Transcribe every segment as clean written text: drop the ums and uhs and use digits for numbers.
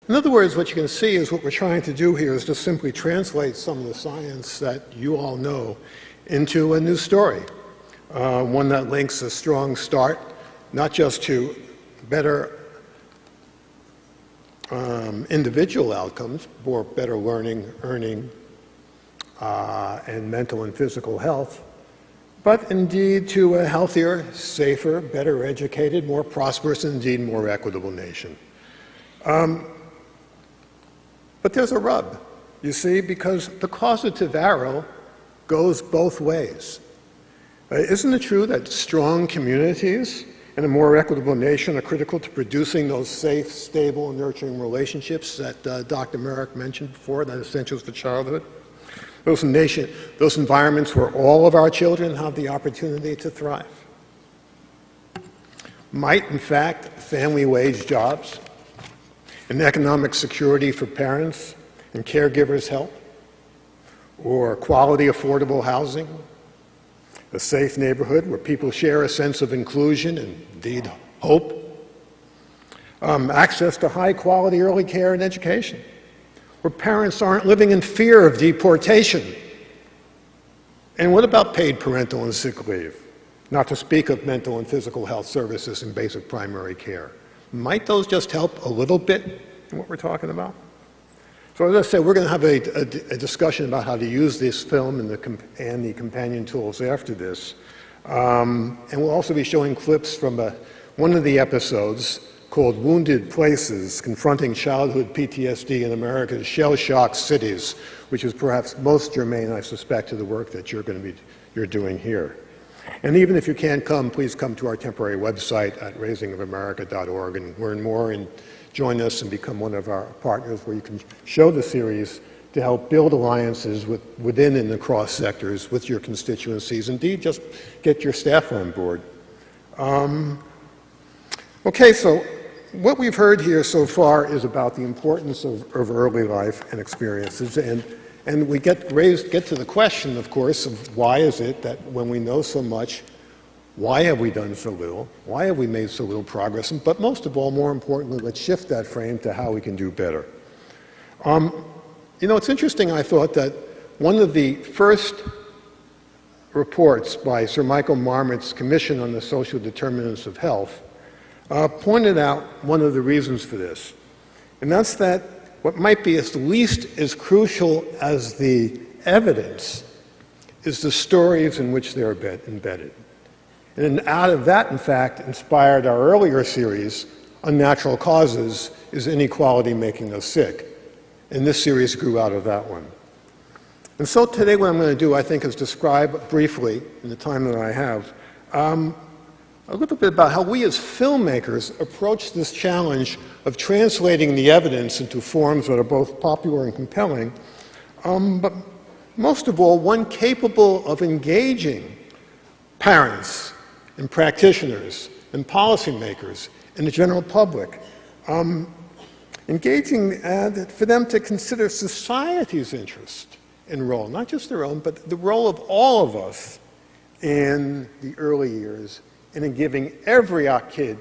In other words, what you can see is what we're trying to do here is just simply translate some of the science that you all know into a new story, one that links a strong start, not just to better individual outcomes, or better learning, earning, and mental and physical health, but indeed to a healthier, safer, better educated, more prosperous, and indeed more equitable nation. But there's a rub, you see, because the causative arrow goes both ways. Isn't it true that strong communities and a more equitable nation are critical to producing those safe, stable, nurturing relationships that Dr. Merrick mentioned before, that essentials for childhood? Those environments where all of our children have the opportunity to thrive. Might, in fact, family wage jobs and economic security for parents and caregivers help, or quality, affordable housing, a safe neighborhood where people share a sense of inclusion and indeed hope, access to high quality early care and education, where parents aren't living in fear of deportation. And what about paid parental and sick leave? Not to speak of mental and physical health services and basic primary care. Might those just help a little bit in what we're talking about? So as I said, we're going to have a discussion about how to use this film and the companion tools after this. And we'll also be showing clips from one of the episodes called Wounded Places, Confronting Childhood PTSD in America's Shell-Shocked Cities, which is perhaps most germane, I suspect, to the work that you're doing here. And even if you can't come, please come to our temporary website at raisingofamerica.org and learn more and join us and become one of our partners where you can show the series to help build alliances within and across sectors with your constituencies. Indeed, just get your staff on board. Okay, so what we've heard here so far is about the importance of early life and experiences, and we get to the question, of course, of why is it that when we know so much, why have we done so little? Why have we made so little progress? But most of all, more importantly, let's shift that frame to how we can do better. You know, it's interesting, I thought, that one of the first reports by Sir Michael Marmot's Commission on the Social Determinants of Health pointed out one of the reasons for this. And that's that what might be at least as crucial as the evidence is the stories in which they're embedded. And out of that, in fact, inspired our earlier series, Unnatural Causes, Is Inequality Making Us Sick? And this series grew out of that one. And so today what I'm going to do, I think, is describe briefly, in the time that I have, a little bit about how we as filmmakers approach this challenge of translating the evidence into forms that are both popular and compelling, but most of all, one capable of engaging parents and practitioners and policymakers and the general public, engaging for them to consider society's interest and role, not just their own, but the role of all of us in the early years and in giving every kid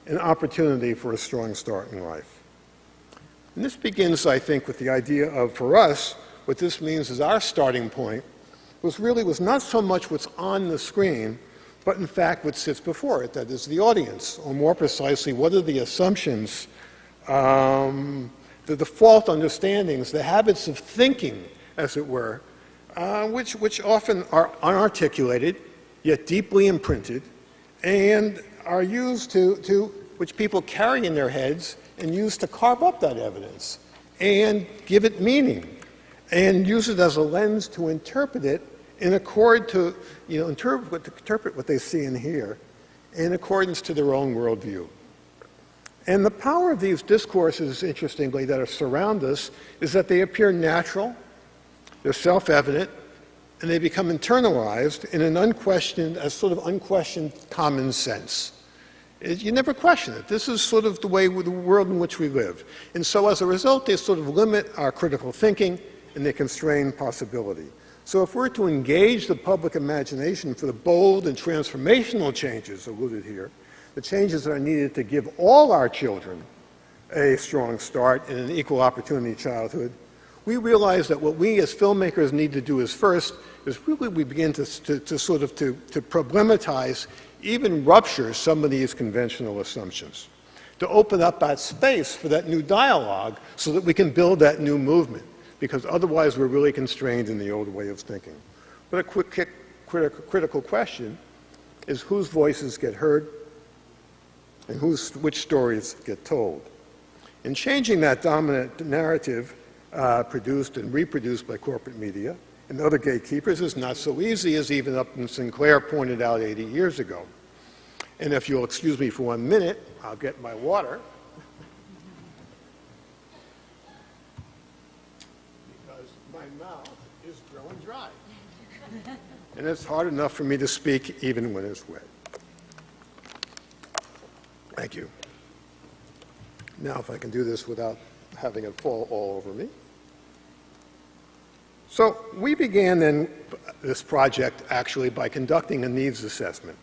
an opportunity for a strong start in life. And this begins, I think, with the idea of, for us, what this means is our starting point was not so much what's on the screen, but in fact what sits before it, that is the audience, or more precisely, what are the assumptions, the default understandings, the habits of thinking, as it were, which often are unarticulated, yet deeply imprinted, and are used which people carry in their heads and use to carve up that evidence and give it meaning and use it as a lens to interpret it in accord to, interpret what they see and hear in accordance to their own worldview. And the power of these discourses, interestingly, that surround us is that they appear natural, they're self-evident, and they become internalized in an unquestioned common sense. You never question it. This is sort of the world in which we live. And so as a result, they sort of limit our critical thinking and they constrain possibility. So if we're to engage the public imagination for the bold and transformational changes alluded here, the changes that are needed to give all our children a strong start and an equal opportunity childhood, we realize that what we as filmmakers need to do is first is really we begin to problematize, even rupture some of these conventional assumptions, to open up that space for that new dialogue so that we can build that new movement, because otherwise we're really constrained in the old way of thinking. But a quick critical question is whose voices get heard and which stories get told. In changing that dominant narrative produced and reproduced by corporate media and other gatekeepers is not so easy, as even Upton Sinclair pointed out 80 years ago. And if you'll excuse me for 1 minute, I'll get my water. Because my mouth is growing dry. And it's hard enough for me to speak even when it's wet. Thank you. Now, if I can do this without having it fall all over me. So we began then this project actually by conducting a needs assessment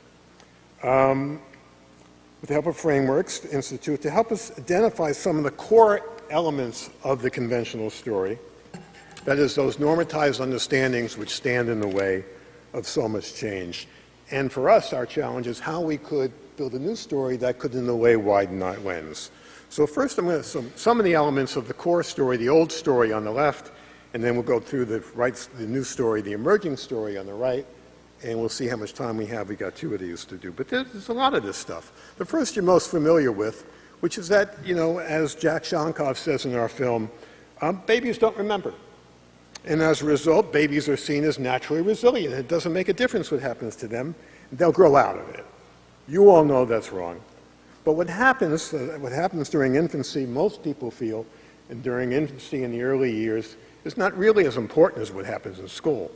with the help of Frameworks Institute to help us identify some of the core elements of the conventional story, that is, those normatized understandings which stand in the way of so much change. And for us, our challenge is how we could build a new story that could, in a way, widen that lens. So first, I'm going to some of the elements of the core story, the old story on the left, and then we'll go through the new story, the emerging story on the right, and we'll see how much time we have. We got 2 of these to do, but there's a lot of this stuff. The first you're most familiar with, which is that, you know, as Jack Shankov says in our film, babies don't remember. And as a result, babies are seen as naturally resilient. It doesn't make a difference what happens to them. They'll grow out of it. You all know that's wrong. But what happens during infancy, most people feel, and during infancy in the early years, is not really as important as what happens in school.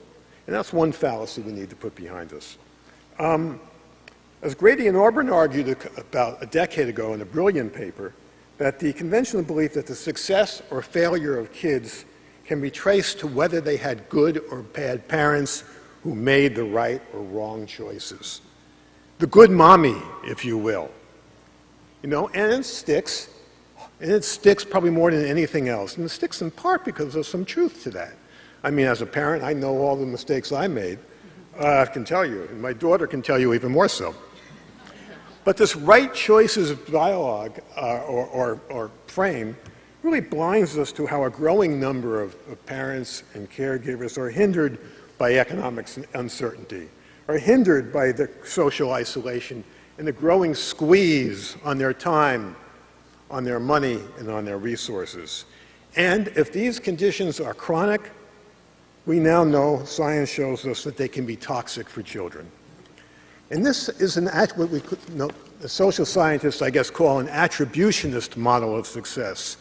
And that's one fallacy we need to put behind us. As Grady and Orban argued about a decade ago in a brilliant paper, that the conventional belief that the success or failure of kids can be traced to whether they had good or bad parents who made the right or wrong choices. The good mommy, if you will. You know, and it sticks. And it sticks probably more than anything else. And it sticks in part because there's some truth to that. I mean, as a parent, I know all the mistakes I made. I can tell you, and my daughter can tell you even more so. But this right choices of dialogue or frame really blinds us to how a growing number of parents and caregivers are hindered by economic uncertainty, are hindered by the social isolation and the growing squeeze on their time, on their money, and on their resources. And if these conditions are chronic, we now know, science shows us, that they can be toxic for children. And this is what we could, the social scientists, I guess, call an attributionist model of success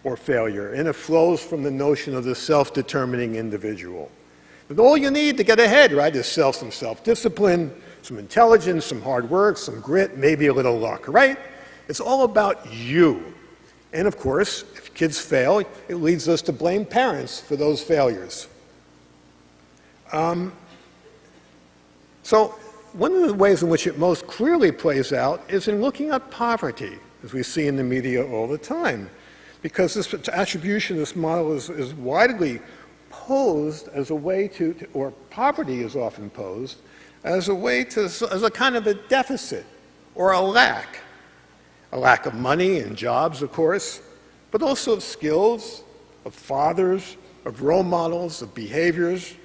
or failure, and it flows from the notion of the self-determining individual. But all you need to get ahead, right, is some self-discipline, some intelligence, some hard work, some grit, maybe a little luck, right? It's all about you. And of course, if kids fail, it leads us to blame parents for those failures. So one of the ways in which it most clearly plays out is in looking at poverty, as we see in the media all the time. Because this attributionist model is widely posed as a way or poverty is often posed as a way as a kind of a deficit or a lack of money and jobs, of course, but also of skills, of fathers, of role models, of behaviors,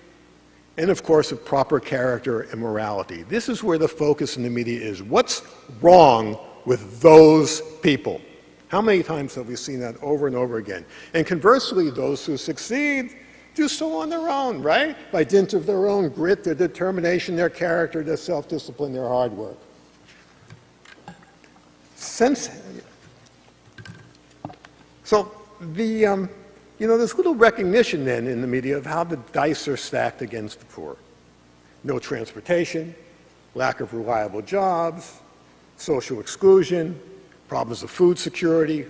and of course of proper character and morality. This is where the focus in the media is. What's wrong with those people? How many times have we seen that over and over again? And conversely, those who succeed do so on their own, right? By dint of their own grit, their determination, their character, their self-discipline, their hard work. So there's little recognition then in the media of how the dice are stacked against the poor. No transportation, lack of reliable jobs, social exclusion, problems of food security,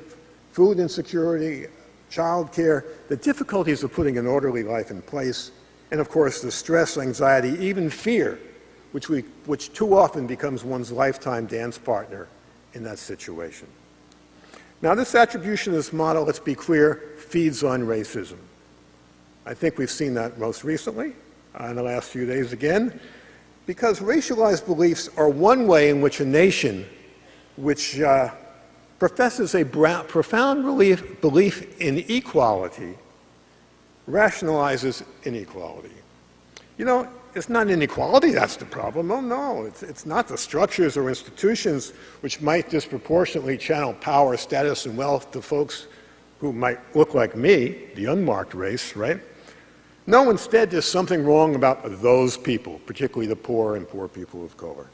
food insecurity, child care, the difficulties of putting an orderly life in place, and of course the stress, anxiety, even fear, which too often becomes one's lifetime dance partner in that situation. Now, this attributionist model, let's be clear, feeds on racism. I think we've seen that most recently, in the last few days again, because racialized beliefs are one way in which a nation which professes a profound belief in equality rationalizes inequality. You know, it's not inequality that's the problem. Oh, no, it's not the structures or institutions which might disproportionately channel power, status, and wealth to folks who might look like me, the unmarked race, right? No, instead, there's something wrong about those people, particularly the poor and poor people of color.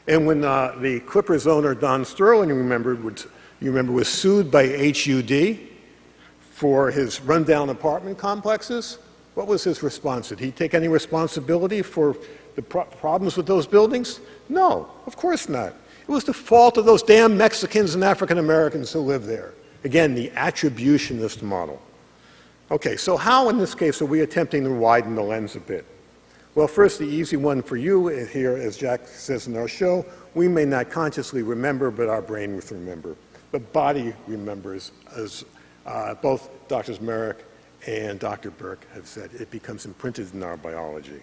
And when the Clippers owner, Don Sterling, you remember, was sued by HUD for his rundown apartment complexes, what was his response? Did he take any responsibility for the problems with those buildings? No, of course not. It was the fault of those damn Mexicans and African Americans who live there. Again, the attributionist model. Okay, so how in this case are we attempting to widen the lens a bit? Well, first, the easy one for you here, as Jack says in our show, we may not consciously remember, but our brain will remember. The body remembers, as both Drs. Merrick and Dr. Burke have said. It becomes imprinted in our biology.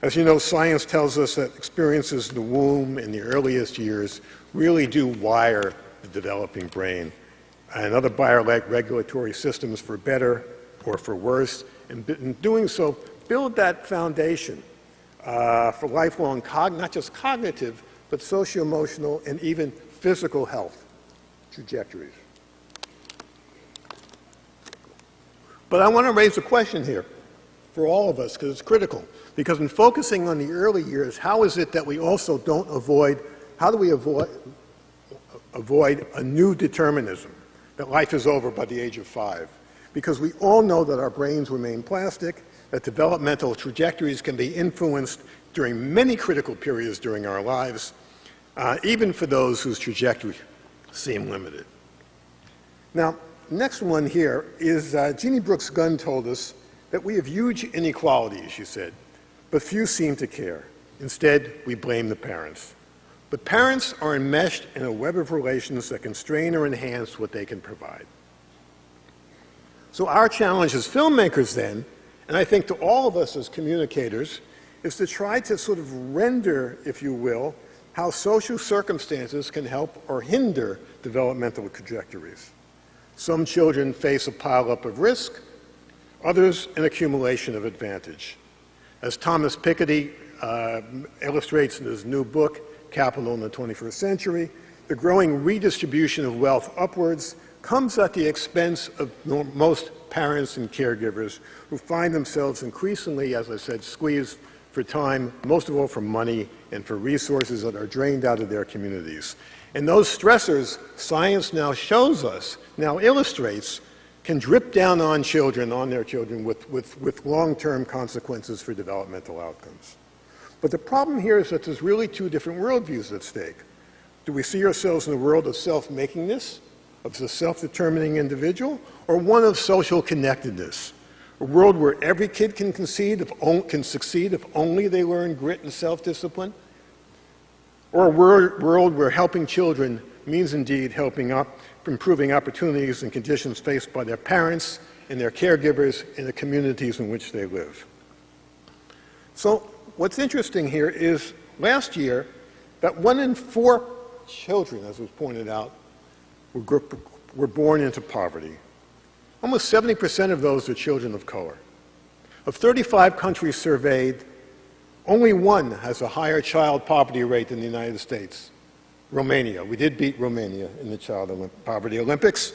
As you know, science tells us that experiences in the womb in the earliest years really do wire the developing brain and other bioregulatory systems for better or for worse, and in doing so, build that foundation for lifelong, not just cognitive, but socio-emotional and even physical health trajectories. But I want to raise a question here for all of us, because it's critical. Because in focusing on the early years, how is it that we also don't avoid, how do we avoid a new determinism, that life is over by the age of 5? Because we all know that our brains remain plastic, that developmental trajectories can be influenced during many critical periods during our lives, even for those whose trajectory seem limited. Now, next one here is Jeannie Brooks Gunn told us that we have huge inequalities, she said, but few seem to care. Instead, we blame the parents. But parents are enmeshed in a web of relations that constrain or enhance what they can provide. So our challenge as filmmakers then, and I think to all of us as communicators, is to try to sort of render, if you will, how social circumstances can help or hinder developmental trajectories. Some children face a pileup of risk, others an accumulation of advantage. As Thomas Piketty illustrates in his new book, Capital in the 21st Century, the growing redistribution of wealth upwards comes at the expense of most parents and caregivers who find themselves increasingly, as I said, squeezed for time, most of all for money and for resources that are drained out of their communities. And those stressors, science now shows us, now illustrates, can drip down on children, on their children, with long-term consequences for developmental outcomes. But the problem here is that there's really two different worldviews at stake. Do we see ourselves in a world of self-makingness, of the self-determining individual, or one of social connectedness? A world where every kid can succeed if only they learn grit and self-discipline? Or a world where helping children means indeed improving opportunities and conditions faced by their parents and their caregivers in the communities in which they live? So what's interesting here is last year that 1 in 4 children, as was pointed out, were born into poverty. Almost 70% of those are children of color. Of 35 countries surveyed, only one has a higher child poverty rate than the United States, Romania. We did beat Romania in the child poverty Olympics.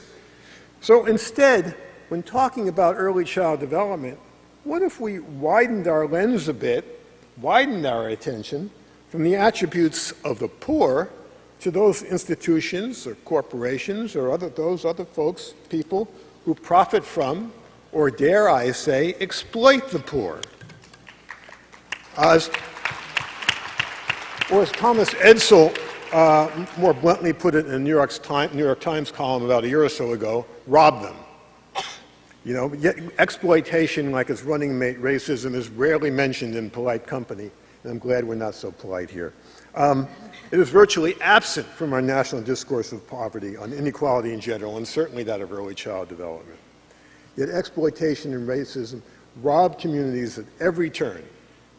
So instead, when talking about early child development, what if we widened our lens a bit, widened our attention from the attributes of the poor to those institutions or corporations or those other folks, people who profit from, or dare I say, exploit the poor. Or as Thomas Edsel more bluntly put it in a New York Times column about a year or so ago, rob them. You know, yet exploitation, like its running mate racism, is rarely mentioned in polite company. and I'm glad we're not so polite here. It is virtually absent from our national discourse of poverty on inequality in general, and certainly that of early child development. Yet exploitation and racism rob communities at every turn,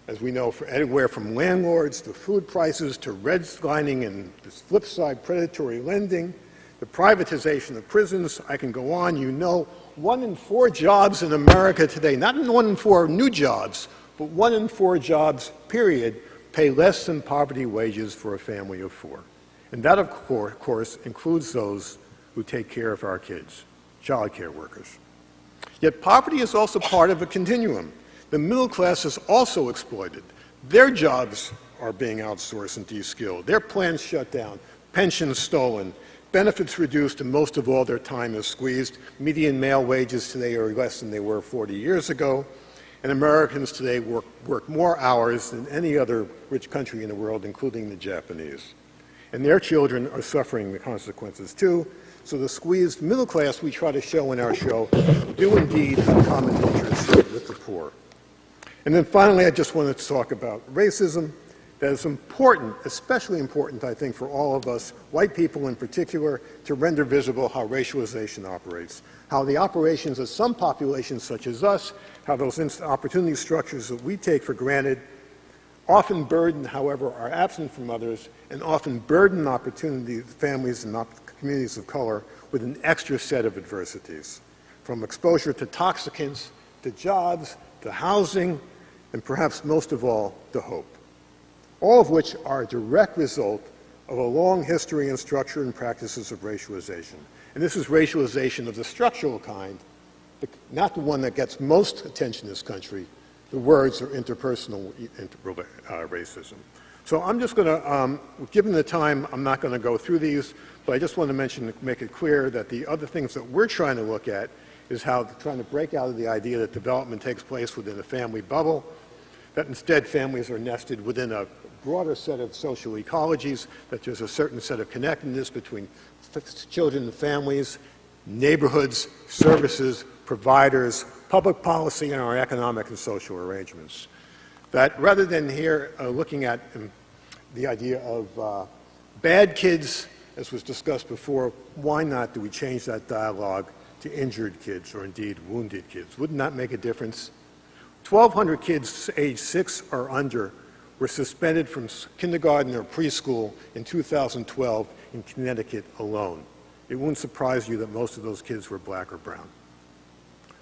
as we know, anywhere from landlords to food prices to redlining and this flip side predatory lending, the privatization of prisons. I can go on. You know, 1 in 4 jobs in America today, not 1 in 4 new jobs, but 1 in 4 jobs, period, pay less than poverty wages for a family of 4. And that, of course, includes those who take care of our kids, child care workers. Yet poverty is also part of a continuum. The middle class is also exploited. Their jobs are being outsourced and de-skilled. Their plants shut down, pensions stolen, benefits reduced, and most of all, their time is squeezed. Median male wages today are less than they were 40 years ago. And Americans today work more hours than any other rich country in the world, including the Japanese. And their children are suffering the consequences too. So the squeezed middle class we try to show in our show do indeed have common interests with the poor. And then finally, I just wanted to talk about racism. That is important, especially important, I think, for all of us, white people in particular, to render visible how racialization operates, how the operations of some populations such as us, how those opportunity structures that we take for granted often burden, however, are absent from others, and often burden opportunity families and communities of color with an extra set of adversities, from exposure to toxicants, to jobs, to housing, and perhaps most of all, to hope. All of which are a direct result of a long history and structure and practices of racialization. And this is racialization of the structural kind, not the one that gets most attention in this country, the words or interpersonal racism. So I'm just going to, given the time, I'm not going to go through these, but I just want to make it clear that the other things that we're trying to look at is how trying to break out of the idea that development takes place within a family bubble, that instead families are nested within a broader set of social ecologies, that there's a certain set of connectedness between children and families, neighborhoods, services, providers, public policy, and our economic and social arrangements. That rather than here looking at the idea of bad kids, as was discussed before, why not do we change that dialogue to injured kids or indeed wounded kids? Wouldn't that make a difference? 1,200 kids age 6 or under were suspended from kindergarten or preschool in 2012 in Connecticut alone. It wouldn't surprise you that most of those kids were black or brown.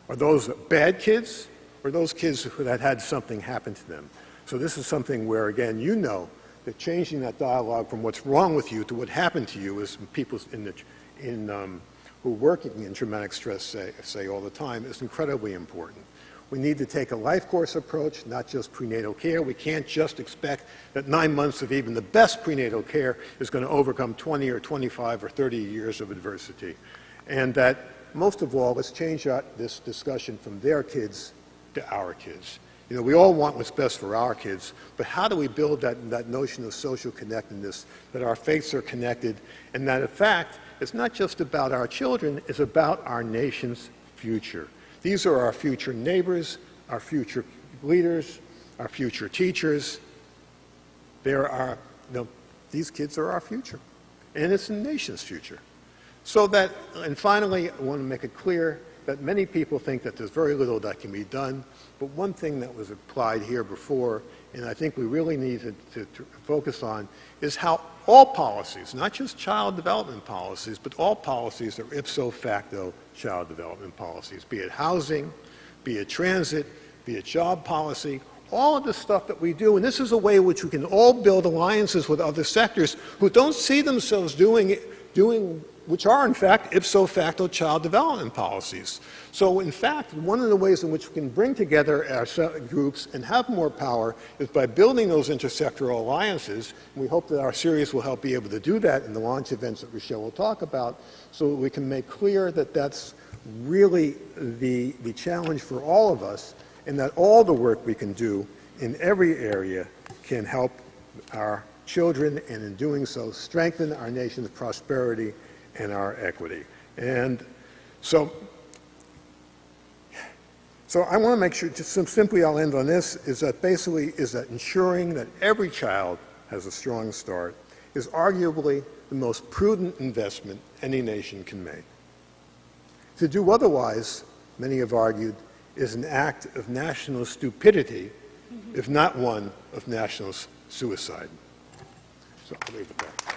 Are those bad kids or those kids that had something happen to them? So this is something where, again, you know that changing that dialogue from what's wrong with you to what happened to you, as people who are working in traumatic stress say all the time, is incredibly important. We need to take a life course approach, not just prenatal care. We can't just expect that 9 months of even the best prenatal care is going to overcome 20 or 25 or 30 years of adversity. And that, most of all, let's change this discussion from their kids to our kids. You know, we all want what's best for our kids, but how do we build that notion of social connectedness, that our faiths are connected, and that, in fact, it's not just about our children, it's about our nation's future. These are our future neighbors, our future leaders, our future teachers. These kids are our future, and it's the nation's future. So that, and finally, I want to make it clear that many people think that there's very little that can be done, but one thing that was applied here before, and I think we really need to focus on, is how all policies, not just child development policies, but all policies are ipso facto child development policies, be it housing, be it transit, be it job policy, all of the stuff that we do. And this is a way in which we can all build alliances with other sectors who don't see themselves doing which are, in fact, ipso facto child development policies. So, in fact, one of the ways in which we can bring together our groups and have more power is by building those intersectoral alliances. And we hope that our series will help be able to do that in the launch events that Rochelle will talk about, so that we can make clear that that's really the challenge for all of us, and that all the work we can do in every area can help our children, and in doing so, strengthen our nation's prosperity and our equity. And so So I want to make sure, just simply I'll end on this, is that basically is that ensuring that every child has a strong start is arguably the most prudent investment any nation can make. To do otherwise, many have argued, is an act of national stupidity, if not one of national suicide. So I'll leave it there.